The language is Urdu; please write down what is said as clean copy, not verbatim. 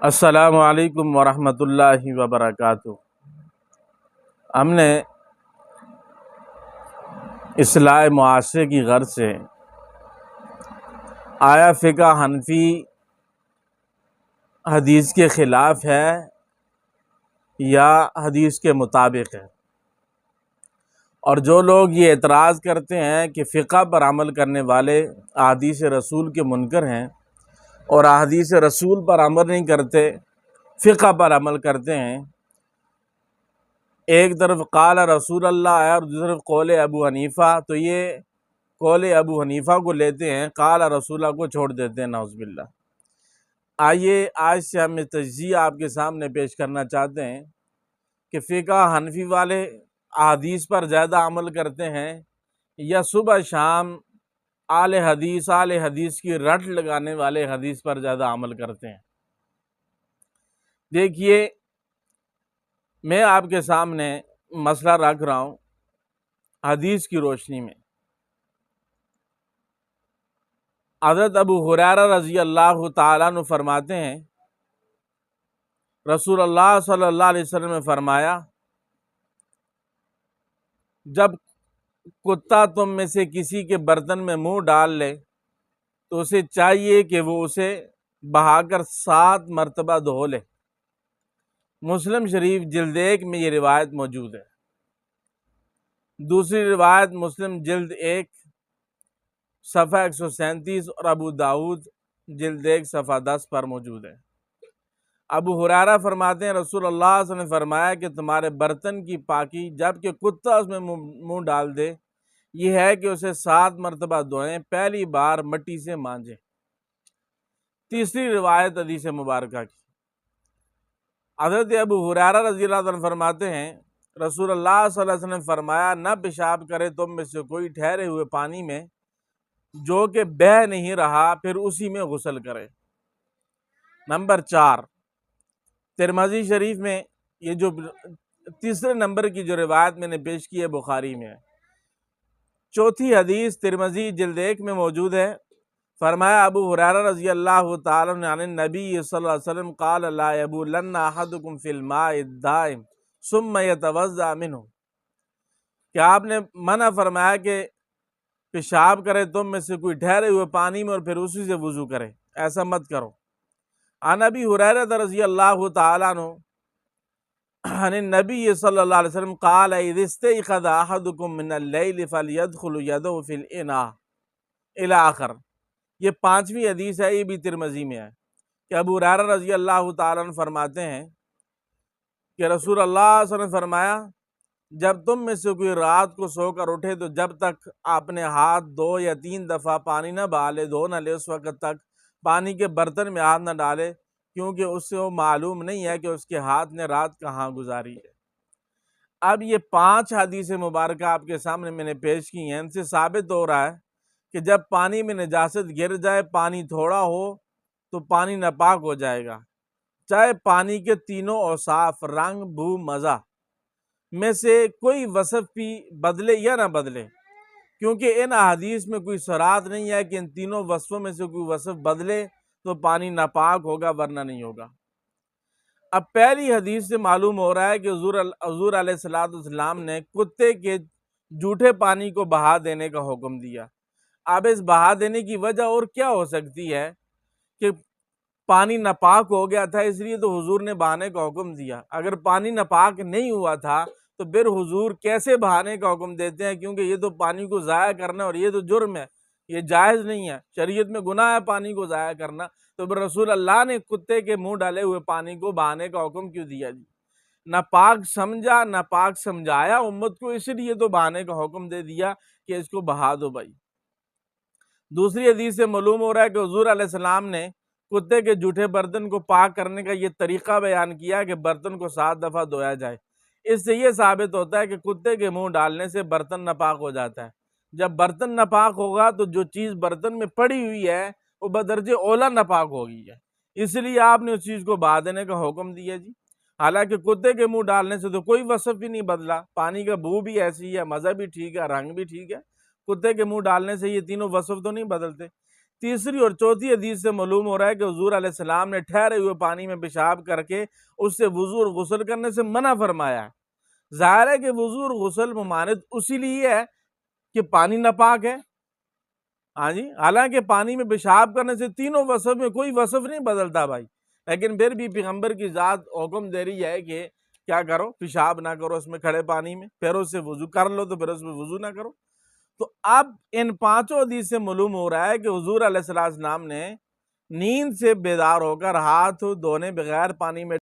السلام علیکم ورحمۃ اللہ وبرکاتہ۔ ہم نے اصلاح معاشرے کی غرض سے آیا فقہ حنفی حدیث کے خلاف ہے یا حدیث کے مطابق ہے، اور جو لوگ یہ اعتراض کرتے ہیں کہ فقہ پر عمل کرنے والے احادیث رسول کے منکر ہیں اور احادیث رسول پر عمل نہیں کرتے، فقہ پر عمل کرتے ہیں، ایک طرف قال رسول اللہ ہے اور دوسری طرف قول ابو حنیفہ، تو یہ قول ابو حنیفہ کو لیتے ہیں، قال رسول اللہ کو چھوڑ دیتے ہیں، نعوذ باللہ۔ آئیے آج سے ہم تجزیہ آپ کے سامنے پیش کرنا چاہتے ہیں کہ فقہ حنفی والے احادیث پر زیادہ عمل کرتے ہیں یا صبح شام اہل حدیث کی رٹ لگانے والے حدیث پر زیادہ عمل کرتے ہیں۔ دیکھیے، میں آپ کے سامنے مسئلہ رکھ رہا ہوں حدیث کی روشنی میں۔ حضرت ابو ہریرہ رضی اللہ تعالیٰ عنہ فرماتے ہیں، رسول اللہ صلی اللہ علیہ وسلم نے فرمایا، جب کتا تم میں سے کسی کے برتن میں منہ ڈال لے تو اسے چاہیے کہ وہ اسے بہا کر 7 مرتبہ دھو لے۔ مسلم شریف جلد 1 میں یہ روایت موجود ہے۔ دوسری روایت مسلم جلد 1 صفحہ 137 اور ابو داؤد جلد 1 صفحہ 10 پر موجود ہے۔ ابو ہریرہ فرماتے ہیں، رسول اللہ صلی اللہ علیہ وسلم نے فرمایا کہ تمہارے برتن کی پاکی جب کہ کتا اس میں منہ ڈال دے یہ ہے کہ اسے 7 مرتبہ دھوئیں، پہلی بار مٹی سے مانجیں۔ تیسری روایت حدیث مبارکہ کی، حضرت ابو ہریرہ رضی اللہ عنہ فرماتے ہیں، رسول اللہ صلی اللہ علیہ وسلم نے فرمایا، نہ پیشاب کرے تم میں سے کوئی ٹھہرے ہوئے پانی میں جو کہ بہہ نہیں رہا، پھر اسی میں غسل کرے۔ نمبر 4، ترمذی شریف میں یہ جو تیسرے نمبر کی جو روایت میں نے پیش کی ہے بخاری میں ہے۔ چوتھی حدیث ترمذی جلد 1 میں موجود ہے، فرمایا ابو ہریرہ رضی اللہ تعالیٰ عنہ عن النبی صلی اللہ علیہ وسلم قال لا یبولن احدکم فی الماء الدائم ثم یتوضأ منہ، کہ آپ نے منع فرمایا کہ پیشاب کرے تم میں سے کوئی ٹھہرے ہوئے پانی میں اور پھر اسی سے وضو کرے، ایسا مت کرو۔ عن ابی ہریرہ رضی اللہ تعالیٰ عنہ عن النبی صلی اللہ علیہ وسلم قال اذا استيقظ احدکم من اللیل فلیدخل یدہ فی الاناء الی آخر۔ یہ 5ویں حدیث ہے، یہ بھی ترمذی میں ہے کہ ابو ہریرہ رضی اللہ تعالیٰ عنہ فرماتے ہیں کہ رسول اللہ صلی اللہ علیہ وسلم نے فرمایا، جب تم میں سے کوئی رات کو سو کر اٹھے تو جب تک اپنے ہاتھ 2 یا 3 دفعہ پانی نہ بہا لے، دھو نہ لے، اس وقت تک پانی کے برتن میں ہاتھ نہ ڈالے، کیونکہ اس سے وہ معلوم نہیں ہے کہ اس کے ہاتھ نے رات کہاں گزاری ہے۔ اب یہ 5 حدیث مبارکہ آپ کے سامنے میں نے پیش کی ہیں، ان سے ثابت ہو رہا ہے کہ جب پانی میں نجاست گر جائے، پانی تھوڑا ہو تو پانی ناپاک ہو جائے گا، چاہے پانی کے تینوں اوصاف رنگ، بو، مزہ میں سے کوئی وصف بھی بدلے یا نہ بدلے، کیونکہ ان احادیث میں کوئی صراحت نہیں ہے کہ ان تینوں وصفوں میں سے کوئی وصف بدلے تو پانی ناپاک ہوگا ورنہ نہیں ہوگا۔ اب پہلی حدیث سے معلوم ہو رہا ہے کہ حضور علیہ السلام نے کتے کے جھوٹے پانی کو بہا دینے کا حکم دیا۔ اب اس بہا دینے کی وجہ اور کیا ہو سکتی ہے کہ پانی ناپاک ہو گیا تھا اس لیے تو حضور نے بہانے کا حکم دیا۔ اگر پانی ناپاک نہیں ہوا تھا تو پھر حضور کیسے بہانے کا حکم دیتے ہیں؟ کیونکہ یہ تو پانی کو ضائع کرنا اور یہ تو جرم ہے، یہ جائز نہیں ہے، شریعت میں گناہ ہے پانی کو ضائع کرنا، تو پھر رسول اللہ نے کتے کے منہ ڈالے ہوئے پانی کو بہانے کا حکم کیوں دیا جی؟ ناپاک سمجھا، ناپاک سمجھایا امت کو، اس لیے تو بہانے کا حکم دے دیا کہ اس کو بہا دو بھائی۔ دوسری حدیث سے معلوم ہو رہا ہے کہ حضور علیہ السلام نے کتے کے جھوٹے برتن کو پاک کرنے کا یہ طریقہ بیان کیا کہ برتن کو 7 دفعہ دھویا جائے۔ اس سے یہ ثابت ہوتا ہے کہ کتے کے منہ ڈالنے سے برتن ناپاک ہو جاتا ہے۔ جب برتن ناپاک ہوگا تو جو چیز برتن میں پڑی ہوئی ہے وہ بدرجہ اولا ناپاک ہوگی ہے، اس لیے آپ نے اس چیز کو بہا دینے کا حکم دیا جی۔ حالانکہ کتے کے منہ ڈالنے سے تو کوئی وصف بھی نہیں بدلا، پانی کا بو بھی ایسی ہے، مزہ بھی ٹھیک ہے، رنگ بھی ٹھیک ہے، کتے کے منہ ڈالنے سے یہ تینوں وصف تو نہیں بدلتے۔ تیسری اور چوتھی حدیث سے معلوم ہو رہا ہے کہ حضور علیہ السلام نے ٹھہرے ہوئے پانی میں پیشاب کر کے اس سے وضو اور غسل کرنے سے منع فرمایا ہے۔ ظاہر ہے کہ وضو اور غسل ممانعت اسی لیے ہے کہ پانی ناپاک ہے، ہاں جی، حالانکہ پانی میں پیشاب کرنے سے تینوں وصف میں کوئی وصف نہیں بدلتا بھائی، لیکن پھر بھی پیغمبر کی ذات حکم دے رہی ہے کہ کیا کرو، پیشاب نہ کرو اس میں کھڑے پانی میں، پھر اس سے وضو کر لو تو پھر اس میں وضو نہ کرو۔ تو اب ان پانچوں حدیث سے معلوم ہو رہا ہے کہ حضور علیہ السلام نے نیند سے بیدار ہو کر ہاتھ دھونے بغیر پانی میں